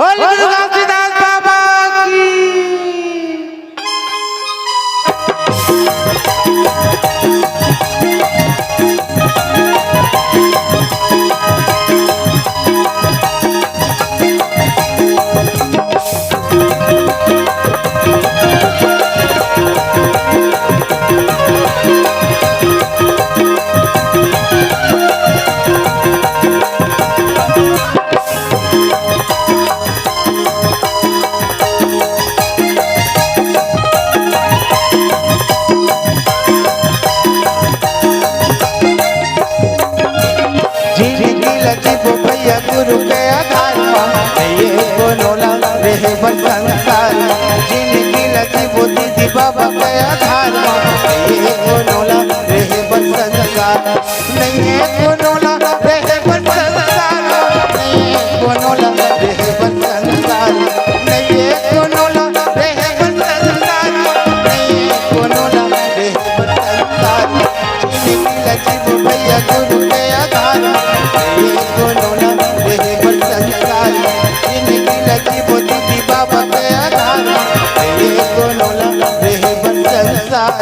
बोल तुलसीदास बाबा की। गुरु के आधार ये बोलोला रहे संसार जिनकी लगी बुद्धि दी बाबा के आधार ये बोलोला रहे संसार नहीं है बोलोला रहे संसार नहीं है बोलोला रहे संसार नहीं है बोलोला रहे संसार नहीं है बोलोला रहे संसार जिनकी लगी भैया गुरु के आधार ये बोलोला बाबा के आधार ये बोलोला रहे संसार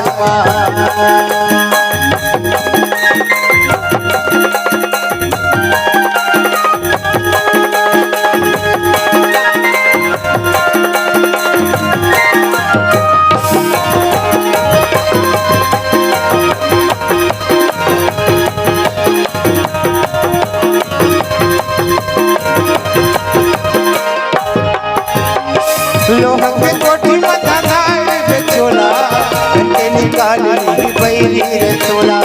लोहा के कोठी माथा धार बेचोला घंटे निकाली बैरी रे तोला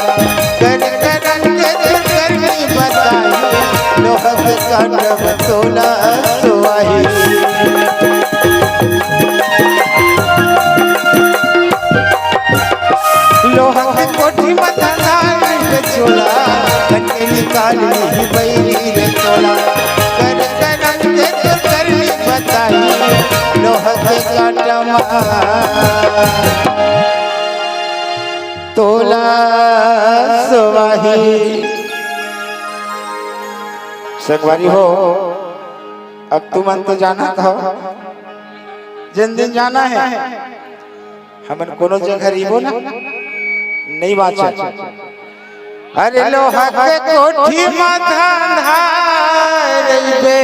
कर करनी बताई लोहा के काट तोला सुवाही लोहा के कोठी माथा धार बेचोला घंटे निकाली बैरी रे तोला कर करनी बताई लोहा के काटमा तोला सुवाही। संगवारी हो अब तुम तो जाना था जिन दिन जाना है हमन कोनो जगह रिबो ना नहीं बात। अरे लोहा के कोठी माथा धार बे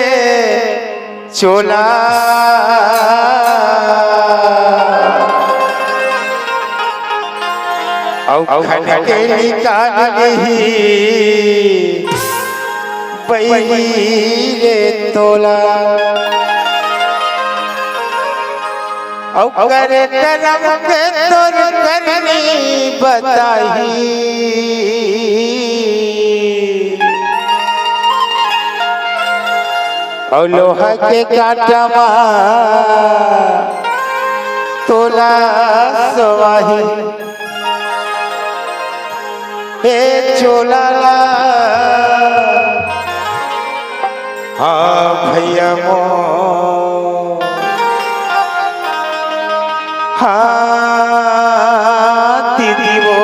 चोला खटके निकाली बैरी रे तोला करे करम के तोर करनी बताई और लोहा के काटमा तोला सुवाही हे चोला हाँ भैया मो हाँ दीदी वो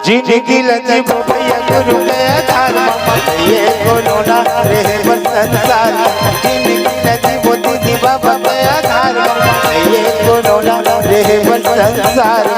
जिनकी लजी भैया गुरु के आधार ये बोलोला रहे संसार जिनकी लजी वो दीदी बाबा के आधार ये बोलोला रहे संसार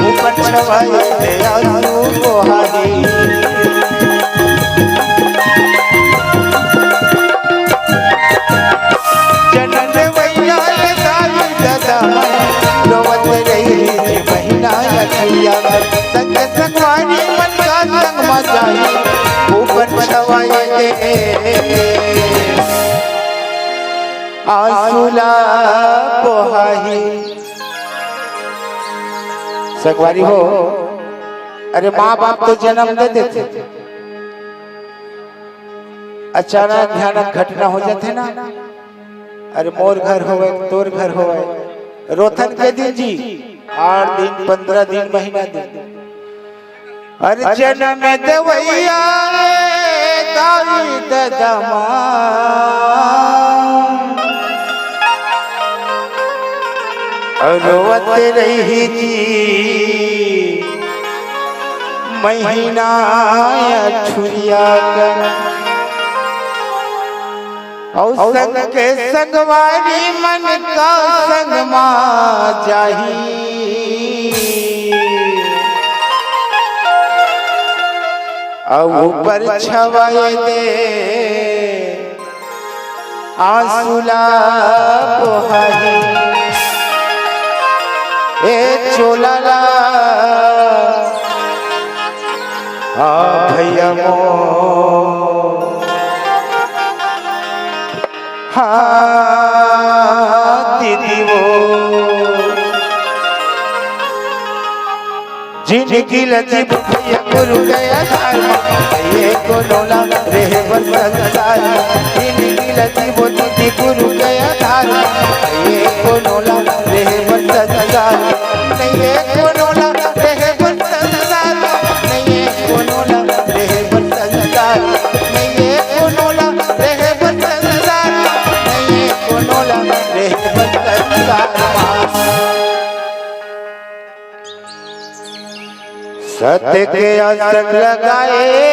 ऊपर छवाई ले आंसू बहारी जनन वैया ले दाई दादा रोवत रही महीना अखिया संग संगवारी मन का संग मचाई ऊपर छवाई ले आंसूला बहाई। संगवारी हो अरे माँ बाप तो जन्म दे देते, अचानक भयानक घटना हो जाते ना। अरे मोर घर होवे तोर घर होवे, रोथन के दिन जी 8 दिन 15 दिन महीना दिन। अरे जन्म देवैया दाई ददमा, रोवत रही जी महीना छुरिया कर। और संग के संगवारी मन का संग माँ जाही, और ऊपर छवाए दे आंसुला पोहाही। ए चोलाला भैया मो दीदी वो जिनकी लजीब भैया गुरु गया ये को लोला रहे बरसात। जिनकी लजीब दीदी गुरु गया ये को लोला रहे बरसात। नहीं ये को लोला रहे बरसात, नहीं ये को लोला रहे बरसात, नहीं ये को लोला रहे बरसात, नहीं ये को लोला रहे बरसात। सत्य के असर लगाए